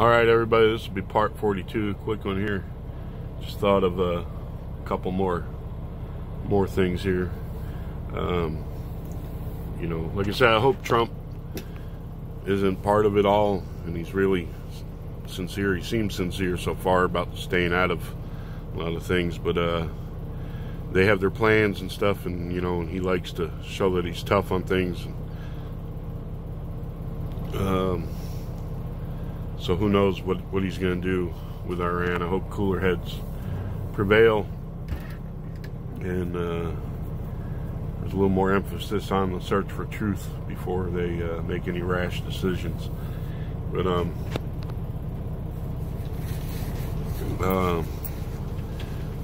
Alright everybody, this will be part 42, quick one here. Just thought of a couple more things here. You know, like I said, I hope Trump isn't part of it all, and he's really sincere. He seems sincere so far about staying out of a lot of things, but they have their plans and stuff, and you know, he likes to show that he's tough on things. So who knows what he's going to do with Iran. I hope cooler heads prevail, and there's a little more emphasis on the search for truth before they make any rash decisions. But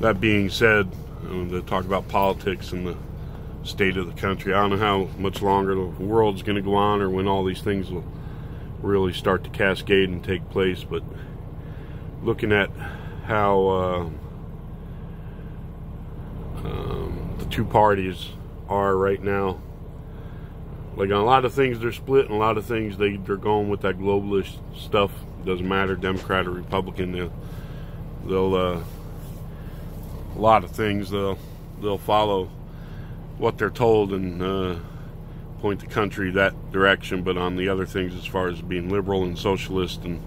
that being said, to talk about politics and the state of the country, I don't know how much longer the world's going to go on, or when all these things will really start to cascade and take place. But looking at how the two parties are right now, like on a lot of things they're split, and a lot of things they're going with that globalist stuff. Doesn't matter, Democrat or Republican, they'll a lot of things they'll follow what they're told and point the country that direction. But on the other things, as far as being liberal and socialist and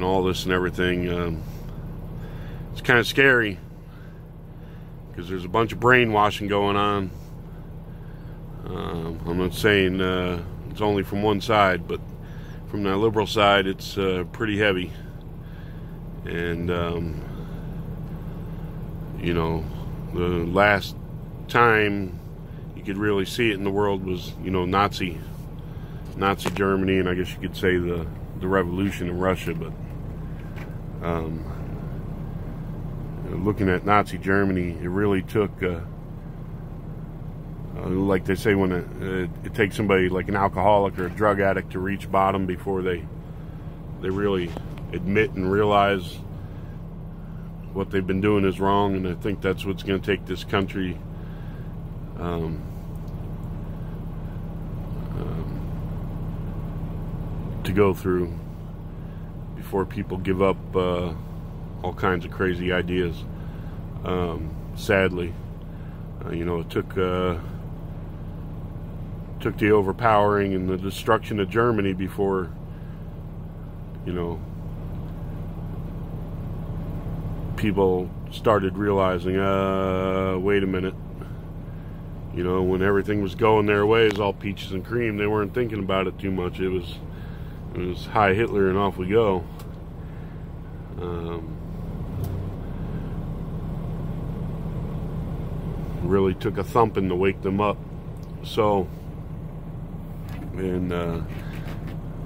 all this and everything, it's kind of scary, because there's a bunch of brainwashing going on. I'm not saying it's only from one side, but from that liberal side, it's pretty heavy. And you know, the last time you could really see it in the world was, you know, Nazi Germany, and I guess you could say the revolution in Russia. But looking at Nazi Germany, it really took like they say, when it takes somebody like an alcoholic or a drug addict to reach bottom before they really admit and realize what they've been doing is wrong. And I think that's what's going to take this country to go through before people give up all kinds of crazy ideas. Sadly, you know, it took the overpowering and the destruction of Germany before, you know, people started realizing, wait a minute, you know, when everything was going their way, it was all peaches and cream. They weren't thinking about it too much. It was Hi Hitler and off we go. Really took a thumping to wake them up. So, and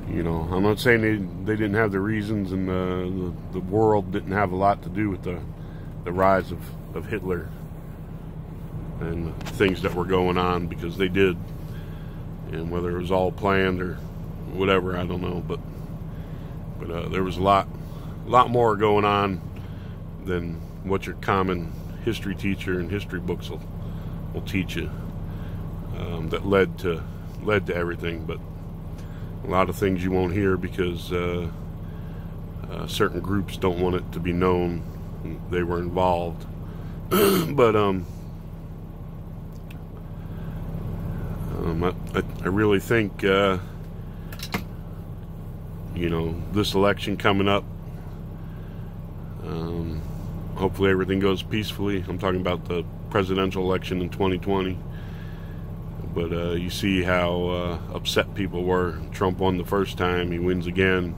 you know, I'm not saying they didn't have the reasons, and the world didn't have a lot to do with the rise of Hitler and things that were going on, because they did. And whether it was all planned or whatever, I don't know, but there was a lot more going on than what your common history teacher and history books will teach you, that led to everything. But a lot of things you won't hear because certain groups don't want it to be known they were involved. But I really think you know, this election coming up, hopefully everything goes peacefully. I'm talking about the presidential election in 2020. But you see how upset people were. Trump won the first time, he wins again,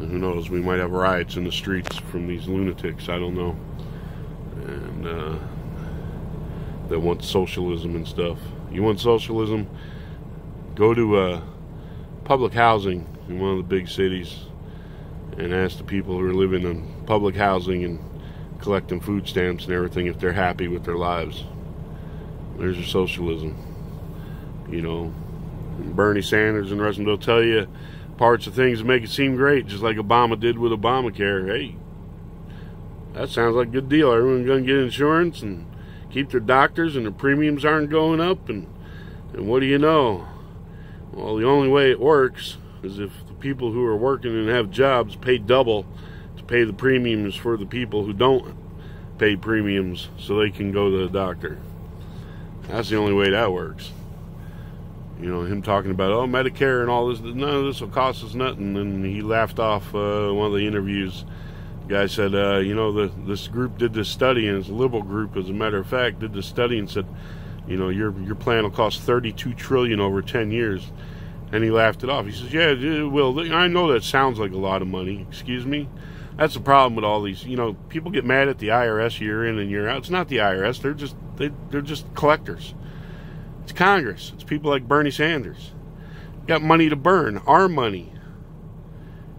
and who knows, we might have riots in the streets from these lunatics, I don't know. And that want socialism and stuff. You want socialism? Go to public housing in one of the big cities and ask the people who are living in public housing and collecting food stamps and everything if they're happy with their lives. There's your socialism. You know, Bernie Sanders and the rest of them, they'll tell you parts of things that make it seem great, just like Obama did with Obamacare. Hey, that sounds like a good deal. Everyone's going to get insurance and keep their doctors, and their premiums aren't going up. And what do you know? Well, the only way it works is if the people who are working and have jobs pay double to pay the premiums for the people who don't pay premiums so they can go to the doctor. That's the only way that works. You know, him talking about, oh, Medicare and all this, none of this will cost us nothing. And he laughed off one of the interviews. The guy said, you know, this group did this study, and it's a liberal group, as a matter of fact, did this study and said, you know, your plan will cost $32 trillion over 10 years. And he laughed it off. He says, yeah, it will. I know that sounds like a lot of money. Excuse me? That's the problem with all these. You know, people get mad at the IRS year in and year out. It's not the IRS. They're just collectors. It's Congress. It's people like Bernie Sanders. Got money to burn, our money.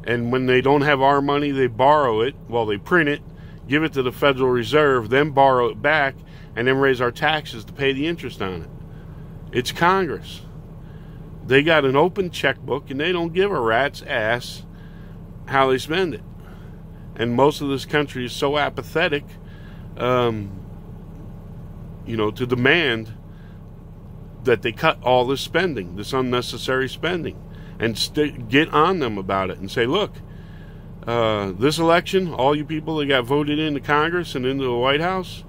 And when they don't have our money, they borrow it. Well, they print it, give it to the Federal Reserve, then borrow it back, and then raise our taxes to pay the interest on it. It's Congress. They got an open checkbook, and they don't give a rat's ass how they spend it. And most of this country is so apathetic, you know, to demand that they cut all this spending, this unnecessary spending, and get on them about it and say, look, this election, all you people that got voted into Congress and into the White House,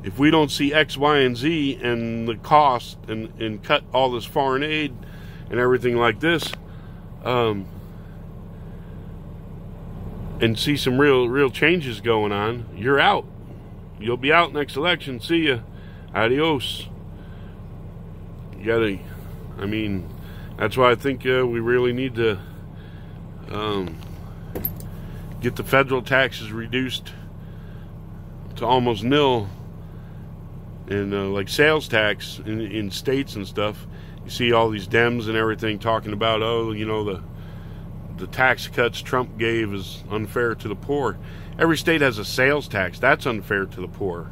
if we don't see X, Y, and Z and the cost and cut all this foreign aid and everything like this, and see some real changes going on, you're out. You'll be out next election. See ya. Adios. You gotta, I mean, that's why I think we really need to get the federal taxes reduced to almost nil, and like sales tax in states and stuff. You see all these Dems and everything talking about, oh, you know, the tax cuts Trump gave is unfair to the poor. Every state has a sales tax. That's unfair to the poor.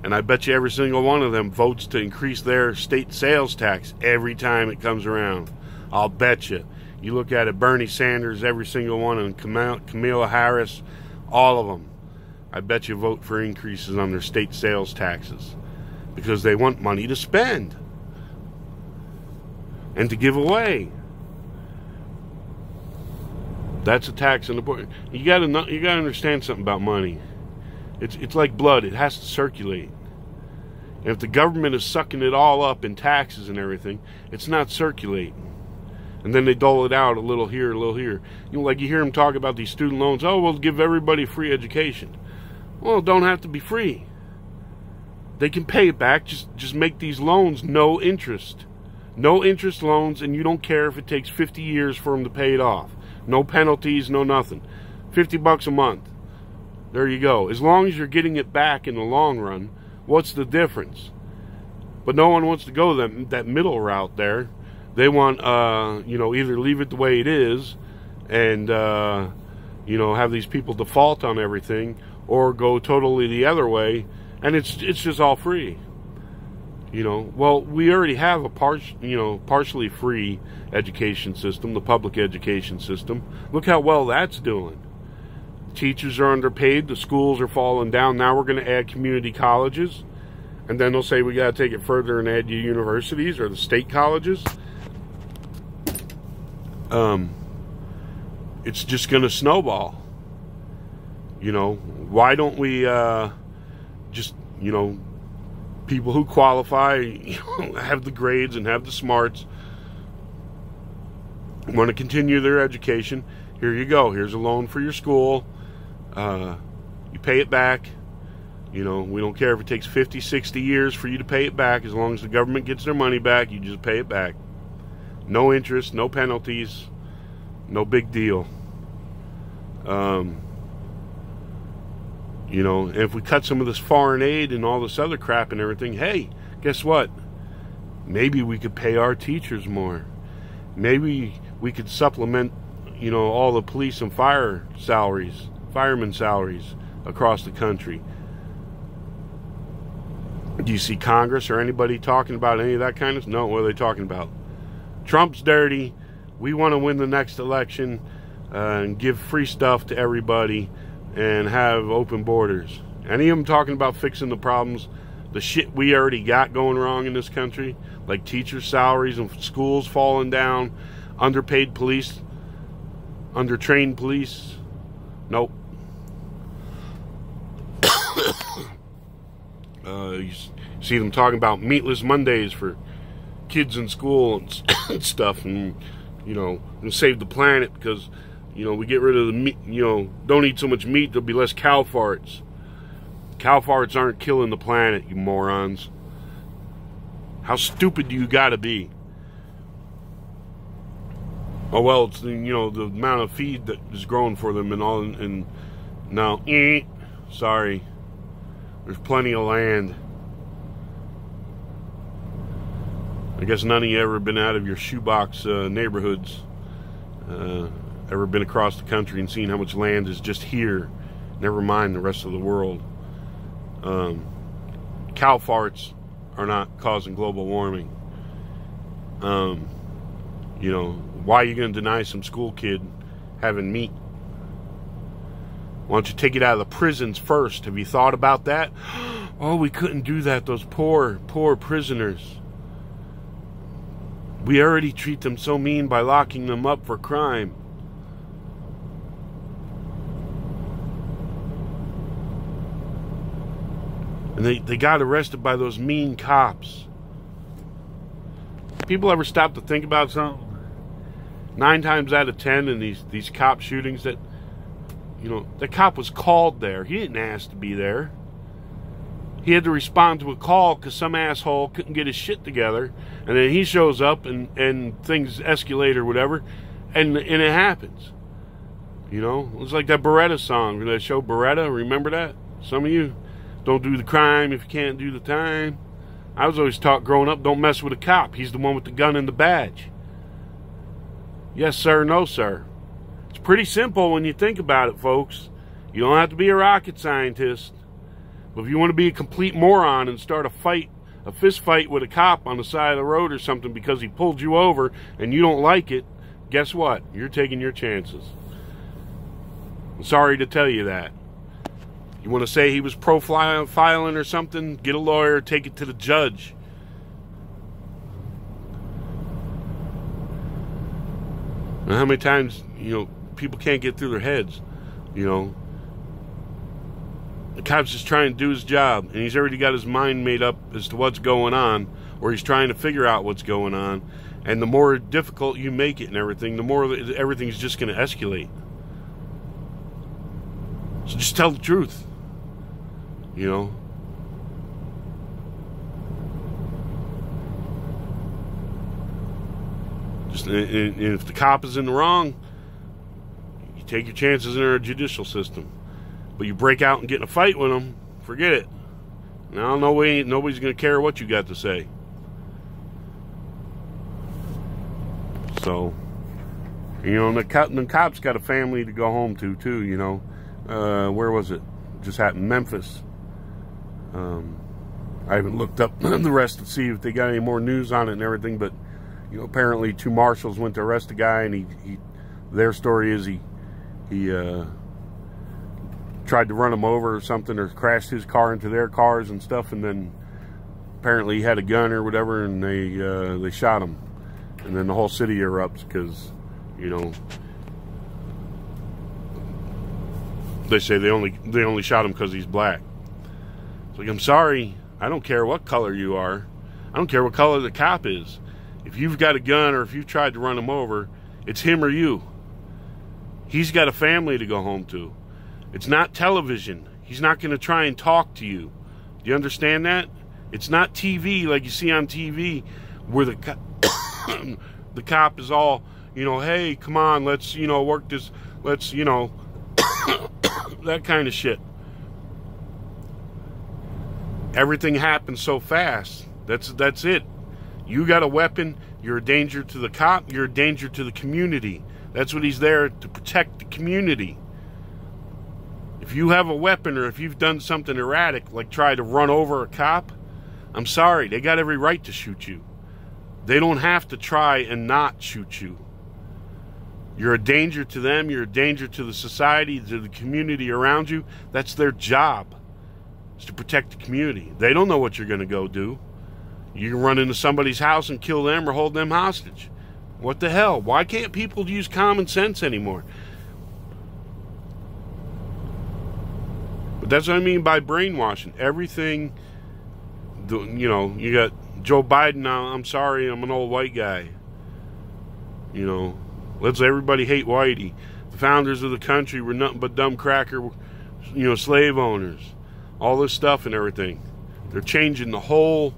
And I bet you every single one of them votes to increase their state sales tax every time it comes around. I'll bet you. You look at it, Bernie Sanders, every single one, and Kamala Harris, all of them. I bet you vote for increases on their state sales taxes because they want money to spend and to give away. That's a tax on the poor. You gotta understand something about money. It's like blood. It has to circulate. And if the government is sucking it all up in taxes and everything, it's not circulating. And then they dole it out a little here, a little here. You know, like you hear them talk about these student loans. Oh, we'll give everybody free education. Well, it don't have to be free. They can pay it back. Just make these loans no interest. No interest loans, and you don't care if it takes 50 years for them to pay it off. No penalties, no nothing. $50 a month. There you go. As long as you're getting it back in the long run, what's the difference? But no one wants to go that middle route there. They want, you know, either leave it the way it is and, you know, have these people default on everything, or go totally the other way, and it's just all free. You know, well, we already have a partially free education system, the public education system. Look how well that's doing. Teachers are underpaid. The schools are falling down. Now we're going to add community colleges. And then they'll say we got to take it further and add universities or the state colleges. It's just going to snowball. You know, why don't we just, you know, people who qualify, you know, have the grades and have the smarts, want to continue their education, here you go. Here's a loan for your school. You pay it back. You know, we don't care if it takes 50, 60 years for you to pay it back. As long as the government gets their money back, you just pay it back. No interest, no penalties, no big deal. You know, and if we cut some of this foreign aid and all this other crap and everything, hey, guess what? Maybe we could pay our teachers more. Maybe we could supplement, you know, all the police and firemen salaries across the country. Do you see Congress or anybody talking about any of that kind of stuff? No, what are they talking about? Trump's dirty. We want to win the next election and give free stuff to everybody and have open borders. Any of them talking about fixing the problems the shit we already got going wrong in this country, like teacher salaries and schools falling down, underpaid police, undertrained police. Nope. You see them talking about meatless Mondays for kids in school and stuff, and you know, and save the planet because, you know, we get rid of the meat. You know, don't eat so much meat. There'll be less cow farts. Cow farts aren't killing the planet, you morons. How stupid do you gotta be? Oh well, it's the, you know, the amount of feed that is growing for them and all, and no, sorry. There's plenty of land. I guess none of you ever been out of your shoebox neighborhoods, ever been across the country and seen how much land is just here, never mind the rest of the world. Cow farts are not causing global warming. You know, why are you going to deny some school kid having meat? Why don't you take it out of the prisons first? Have you thought about that? Oh, we couldn't do that. Those poor prisoners. We already treat them so mean by locking them up for crime. And they got arrested by those mean cops. People ever stop to think about something? 9 times out of 10 in these cop shootings, that, you know, the cop was called there. He didn't ask to be there. He had to respond to a call because some asshole couldn't get his shit together, and then he shows up and things escalate or whatever, and it happens. You know, it was like that Beretta song, that show Beretta. Remember that? Some of you, don't do the crime if you can't do the time. I was always taught growing up, don't mess with a cop. He's the one with the gun and the badge. Yes, sir, no, sir. It's pretty simple when you think about it, folks. You don't have to be a rocket scientist. But if you want to be a complete moron and start a fist fight with a cop on the side of the road or something because he pulled you over and you don't like it, guess what? You're taking your chances. I'm sorry to tell you that. You want to say he was profiling or something? Get a lawyer, take it to the judge. And how many times, you know, people can't get through their heads, you know. The cop's just trying to do his job, and he's already got his mind made up as to what's going on, or he's trying to figure out what's going on. And the more difficult you make it and everything, the more everything's just going to escalate. So just tell the truth, you know. Just, and if the cop is in the wrong, you take your chances in our judicial system. But you break out and get in a fight with them, forget it. Now, nobody's going to care what you got to say. So, you know, the cops got a family to go home to, too, you know. Where was it? Just happened, Memphis. I haven't looked up the rest to see if they got any more news on it and everything, but, you know, apparently 2 marshals went to arrest a guy, and their story is he tried to run him over or something, or crashed his car into their cars and stuff, and then apparently he had a gun or whatever, and they shot him, and then the whole city erupts because, you know, they say they only shot him because he's black. It's like, I'm sorry, I don't care what color you are, I don't care what color the cop is. If you've got a gun or if you've tried to run him over, it's him or you. He's got a family to go home to. It's not television. He's not going to try and talk to you. Do you understand that? It's not TV like you see on TV where the cop is all, you know, hey, come on, let's, you know, work this, let's, you know, that kind of shit. Everything happens so fast. That's it. You got a weapon, you're a danger to the cop, you're a danger to the community. That's what he's there to protect, the community. If you have a weapon, or if you've done something erratic, like try to run over a cop, I'm sorry, they got every right to shoot you. They don't have to try and not shoot you. You're a danger to them, you're a danger to the society, to the community around you. That's their job. It's to protect the community. They don't know what you're going to go do. You can run into somebody's house and kill them or hold them hostage. What the hell? Why can't people use common sense anymore? But that's what I mean by brainwashing. Everything, you know, you got Joe Biden now. I'm sorry, I'm an old white guy. You know, let's everybody hate whitey. The founders of the country were nothing but dumb cracker, you know, slave owners. All this stuff and everything. They're changing the whole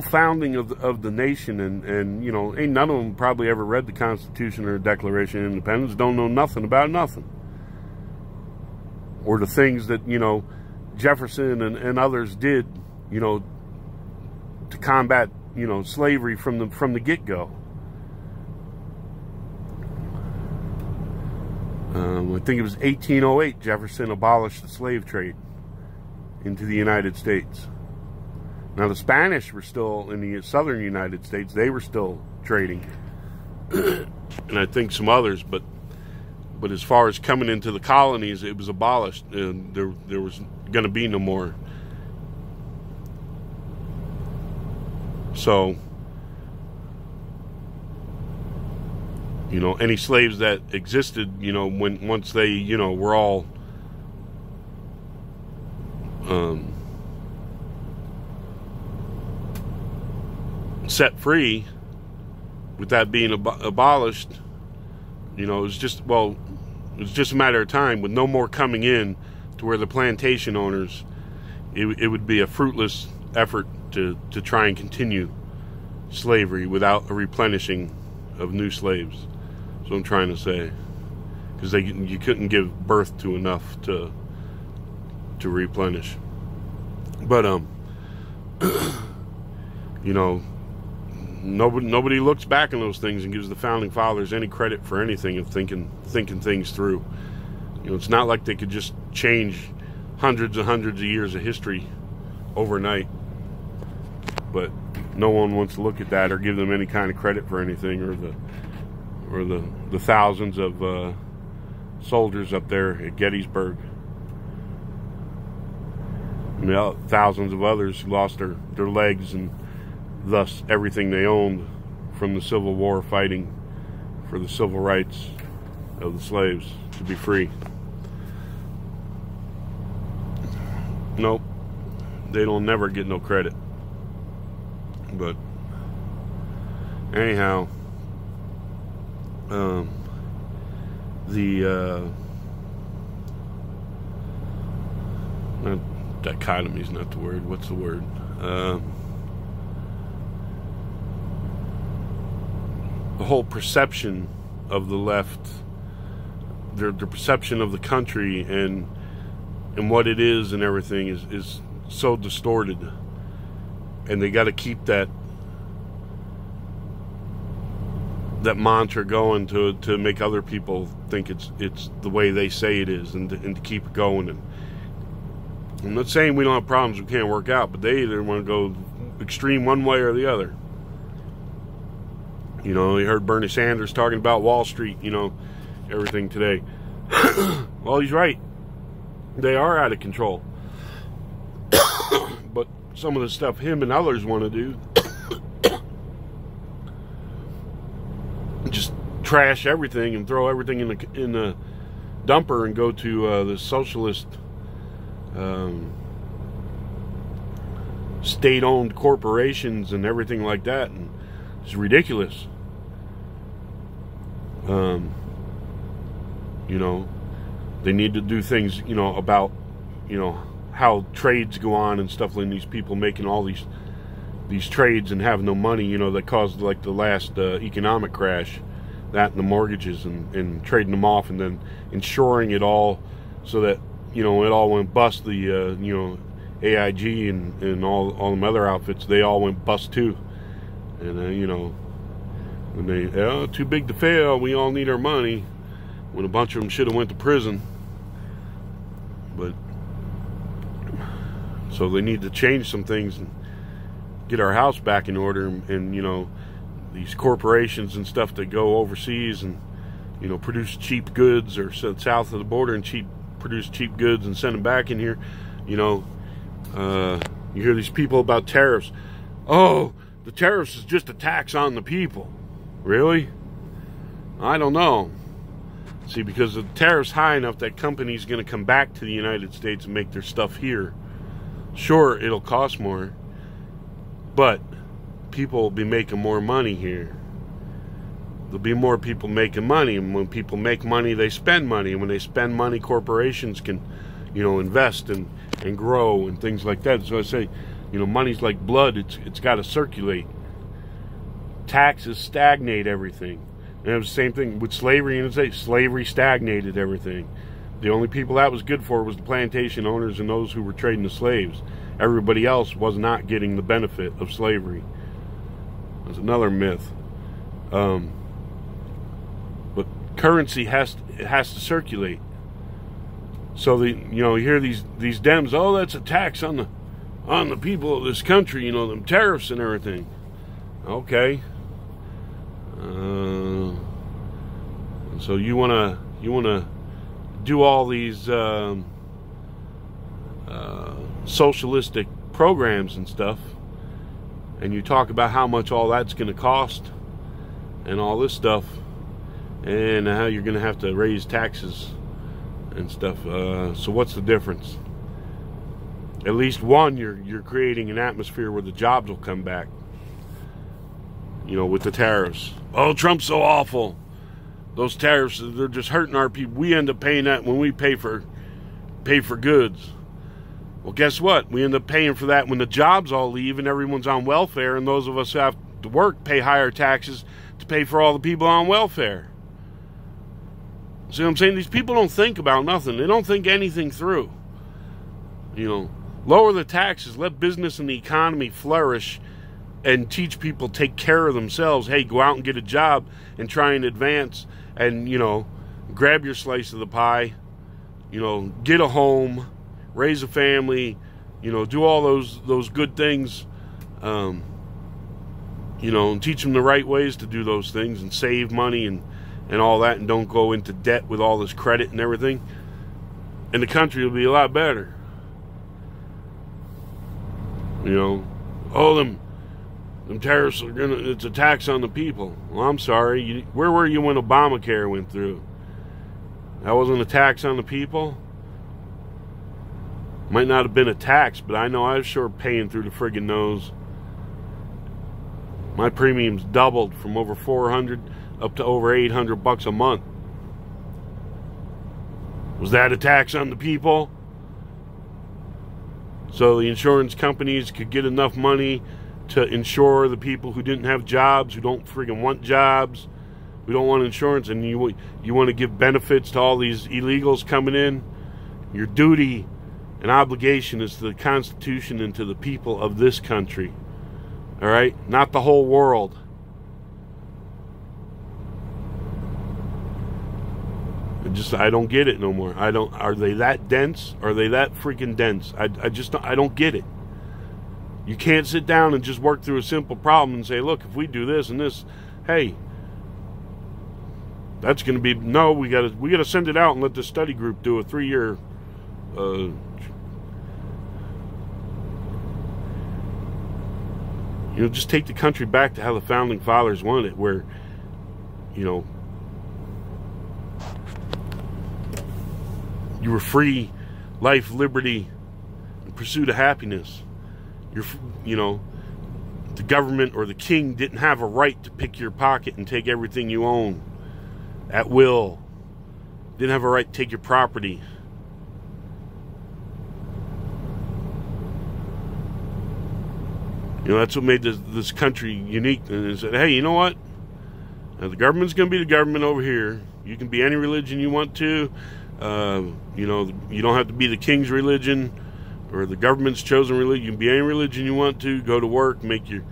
founding of the nation, and you know, ain't none of them probably ever read the Constitution or Declaration of Independence, don't know nothing about nothing. Or the things that, you know, Jefferson and others did, you know, to combat, you know, slavery from the get-go. I think it was 1808 Jefferson abolished the slave trade into the United States. Now the Spanish were still in the southern United States. They were still trading. And I think some others, but as far as coming into the colonies, it was abolished, and there was going to be no more. So, you know, any slaves that existed, you know, once they, you know, were all set free, with that being abolished, you know, it was just a matter of time, with no more coming in, to where the plantation owners, it would be a fruitless effort to try and continue slavery without a replenishing of new slaves. That's what I'm trying to say, because you couldn't give birth to enough to replenish. But you know, nobody looks back on those things and gives the founding fathers any credit for anything of thinking things through. You know, it's not like they could just change hundreds and hundreds of years of history overnight. But no one wants to look at that or give them any kind of credit for anything, or the thousands of soldiers up there at Gettysburg. I mean, thousands of others who lost their legs and thus everything they owned from the Civil War, fighting for the civil rights of the slaves to be free. Nope, they don't never get no credit. But anyhow, dichotomy is not the word. What's the word? The whole perception of the left, their perception of the country and what it is and everything is so distorted, and they got to keep that mantra going to make other people think it's the way they say it is, and to keep it going. And I'm not saying we don't have problems we can't work out, but they either want to go extreme one way or the other. You know, you heard Bernie Sanders talking about Wall Street, you know, everything today. Well, he's right. They are out of control. But some of the stuff him and others want to do, just trash everything and throw everything in the dumper and go to the socialist state-owned corporations and everything like that, and it's ridiculous. You know, they need to do things, you know, about, you know, how trades go on and stuff, like these people making all these trades and have no money, you know, that caused like the last economic crash, that and the mortgages, and trading them off and then insuring it all so that, you know, it all went bust. The you know, AIG and all them other outfits, they all went bust too. And you know, when they too big to fail, we all need our money, when a bunch of them should have went to prison. But so they need to change some things and get our house back in order, and you know, these corporations and stuff that go overseas and you know, produce cheap goods, or south of the border and produce cheap goods and send them back in here. You know, you hear these people about tariffs. Oh, the tariffs is just a tax on the people. Really? I don't know. See, because the tariff's high enough that companies going to come back to the United States and make their stuff here. Sure, it'll cost more, but people will be making more money here. There'll be more people making money, and when people make money, they spend money, and when they spend money, corporations can, you know, invest and grow and things like that. So I say, you know, money's like blood. It's got to circulate. Taxes stagnate everything. And it was the same thing with slavery. And slavery stagnated everything. The only people that was good for was the plantation owners and those who were trading the slaves. Everybody else was not getting the benefit of slavery. That's another myth. But currency has to circulate. So you hear these Dems, oh, that's a tax on the people of this country, you know, them tariffs and everything. Okay. So you wanna do all these socialistic programs and stuff, and you talk about how much all that's going to cost and all this stuff, and how you're going to have to raise taxes and stuff. So what's the difference? At least one, you're creating an atmosphere where the jobs will come back. You know, with the tariffs. Oh, Trump's so awful. Those tariffs, they're just hurting our people. We end up paying that when we pay for goods. Well, guess what? We end up paying for that when the jobs all leave and everyone's on welfare, and those of us who have to work pay higher taxes to pay for all the people on welfare. See what I'm saying? These people don't think about nothing. They don't think anything through. You know, lower the taxes, let business and the economy flourish, and teach people to take care of themselves. Hey, go out and get a job and try and advance, and, you know, grab your slice of the pie, you know, get a home, raise a family, you know, do all those good things, you know, and teach them the right ways to do those things, and save money and all that, and don't go into debt with all this credit and everything, and the country will be a lot better. You know, oh, them tariffs are it's a tax on the people. Well, I'm sorry. Where were you when Obamacare went through? That wasn't a tax on the people? Might not have been a tax, but I know I was sure paying through the friggin' nose. My premiums doubled from over $400 up to over $800 a month. Was that a tax on the people? So the insurance companies could get enough money to insure the people who didn't have jobs, who don't friggin' want jobs, who don't want insurance, and you want to give benefits to all these illegals coming in. Your duty and obligation is to the Constitution and to the people of this country. All right? Not the whole world. I don't get it no more. Are they that dense? Are they that freaking dense? I don't get it. You can't sit down and just work through a simple problem and say, look, if we do this and this, hey, that's going to be, no, we got to send it out and let the study group do a 3-year you know, just take the country back to how the founding fathers wanted it, where, you know, you were free, life, liberty, and pursuit of happiness. You know, the government or the king didn't have a right to pick your pocket and take everything you own at will. Didn't have a right to take your property. You know, that's what made this country unique. And they said, hey, you know what? Now, the government's going to be the government over here. You can be any religion you want to. You know, you don't have to be the king's religion or the government's chosen religion. You can be any religion you want to. Go to work, make your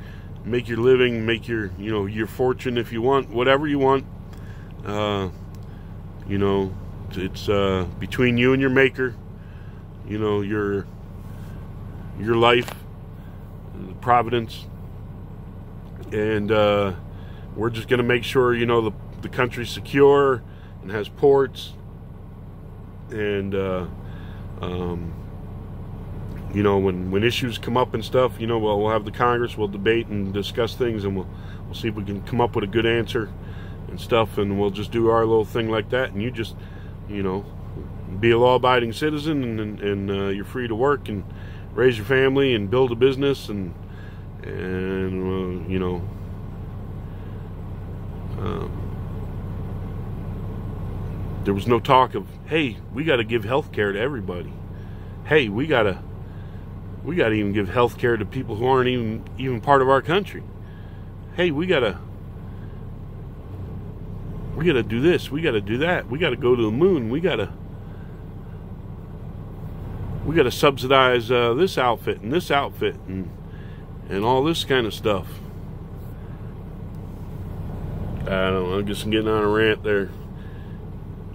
living, make your fortune if you want, whatever you want. You know, it's between you and your maker. You know, your life, providence, and we're just going to make sure, you know, the country's secure, and has ports, and you know, when issues come up and stuff, you know, we'll have the Congress, we'll debate and discuss things, and we'll see if we can come up with a good answer and stuff, and we'll just do our little thing like that, and you just, you know, be a law-abiding citizen, and you're free to work and raise your family and build a business, and you know, there was no talk of, hey, we got to give health care to everybody. Hey, we got to even give health care to people who aren't even part of our country. Hey, we got to do this, we got to do that, we got to go to the moon, we got to subsidize this outfit and this outfit and all this kind of stuff. I don't know, I'm just getting on a rant there,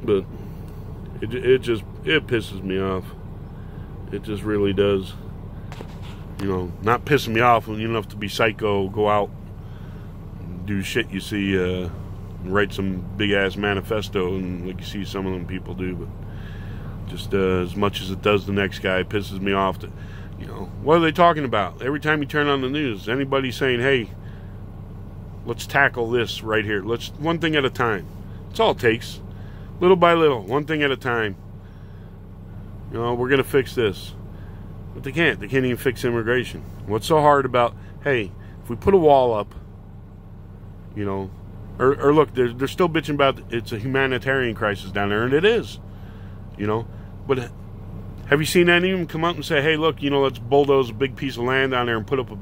but it pisses me off. It just really does. You know, not pissing me off when you don't have to be psycho, go out and do shit you see, and write some big ass manifesto, and like you see some of them people do, but just as much as it does the next guy, it pisses me off. That, you know, what are they talking about? Every time you turn on the news, anybody saying, hey, let's tackle this right here. Let's, one thing at a time. That's all it takes. Little by little, one thing at a time. You know, we're going to fix this. But they can't. They can't even fix immigration. What's so hard about, hey, if we put a wall up, you know, or look, they're still bitching about it's a humanitarian crisis down there, and it is. You know, but have you seen any of them come out and say, hey, look, you know, let's bulldoze a big piece of land down there and put up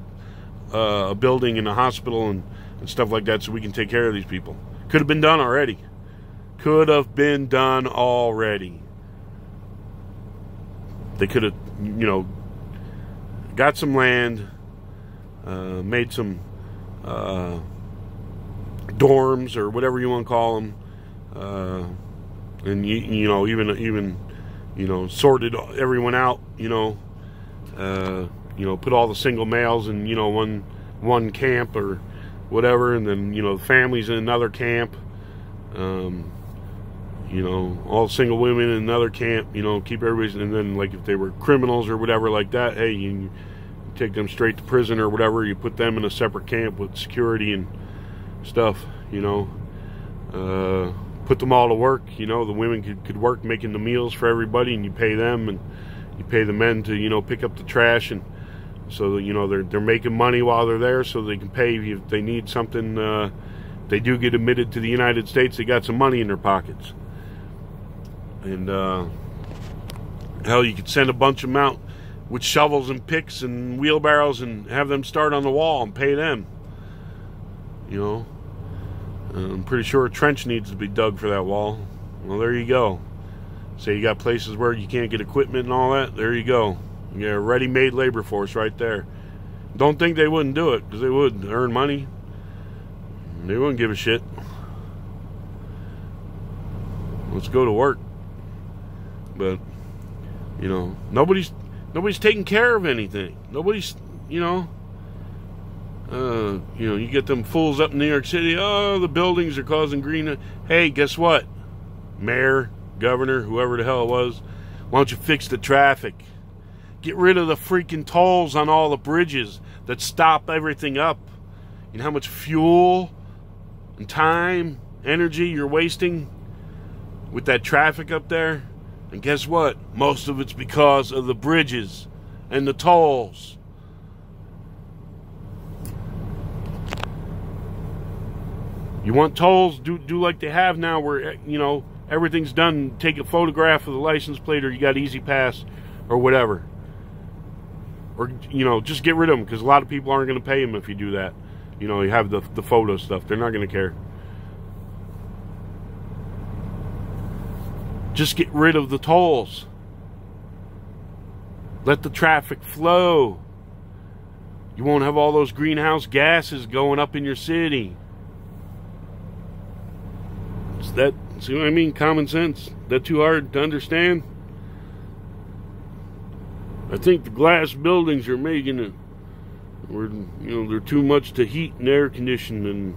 a building and a hospital and stuff like that so we can take care of these people? Could have been done already. Could have been done already. They could have, you know, got some land, made some dorms or whatever you want to call them, and you know, even you know, sorted everyone out, you know, put all the single males in, you know, one camp or whatever, and then, you know, the families in another camp, you know, all single women in another camp, you know, keep everybody, and then, like, if they were criminals or whatever like that, hey, you take them straight to prison or whatever, you put them in a separate camp with security and stuff, you know, put them all to work, you know, the women could work making the meals for everybody, and you pay them, and you pay the men to, you know, pick up the trash, and so, you know, they're making money while they're there, so they can pay if they need something. They do get admitted to the United States, they got some money in their pockets. And hell, you could send a bunch of them out with shovels and picks and wheelbarrows and have them start on the wall and pay them. You know, I'm pretty sure a trench needs to be dug for that wall. Well, there you go. Say you got places where you can't get equipment and all that, there you go. You got a ready-made labor force right there. Don't think they wouldn't do it, because they would earn money. They wouldn't give a shit. Let's go to work. But, you know, nobody's taking care of anything. Nobody's, you know, you get them fools up in New York City, oh, the buildings are causing green. Hey, guess what? Mayor, governor, whoever the hell it was, why don't you fix the traffic? Get rid of the freaking tolls on all the bridges that stop everything up. You know how much fuel and time, energy you're wasting with that traffic up there? And guess what? Most of it's because of the bridges and the tolls. You want tolls? Do like they have now, where, you know, everything's done. Take a photograph of the license plate, or you got Easy Pass or whatever. Or, you know, just get rid of them, because a lot of people aren't going to pay them if you do that. You know, you have the photo stuff. They're not going to care. Just get rid of the tolls. Let the traffic flow. You won't have all those greenhouse gases going up in your city. See what I mean? Common sense. That too hard to understand? I think the glass buildings are making it where, you know, they're too much to heat and air condition, and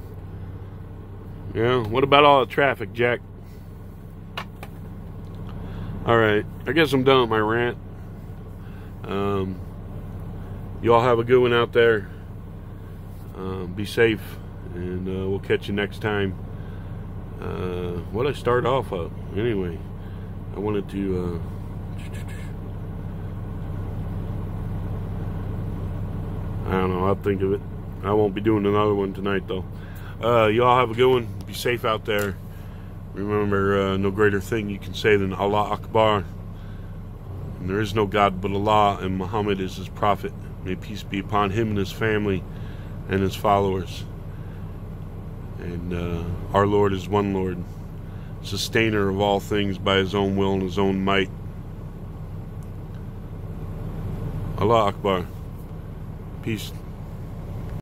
yeah, what about all the traffic, Jack? Alright, I guess I'm done with my rant. You all have a good one out there. Be safe, and we'll catch you next time. What I start off of? Anyway, I wanted to... I don't know, I'll think of it. I won't be doing another one tonight, though. You all have a good one. Be safe out there. Remember, no greater thing you can say than Allah Akbar. And there is no God but Allah, and Muhammad is his prophet. May peace be upon him and his family and his followers. And our Lord is one Lord, sustainer of all things by his own will and his own might. Allah Akbar. Peace.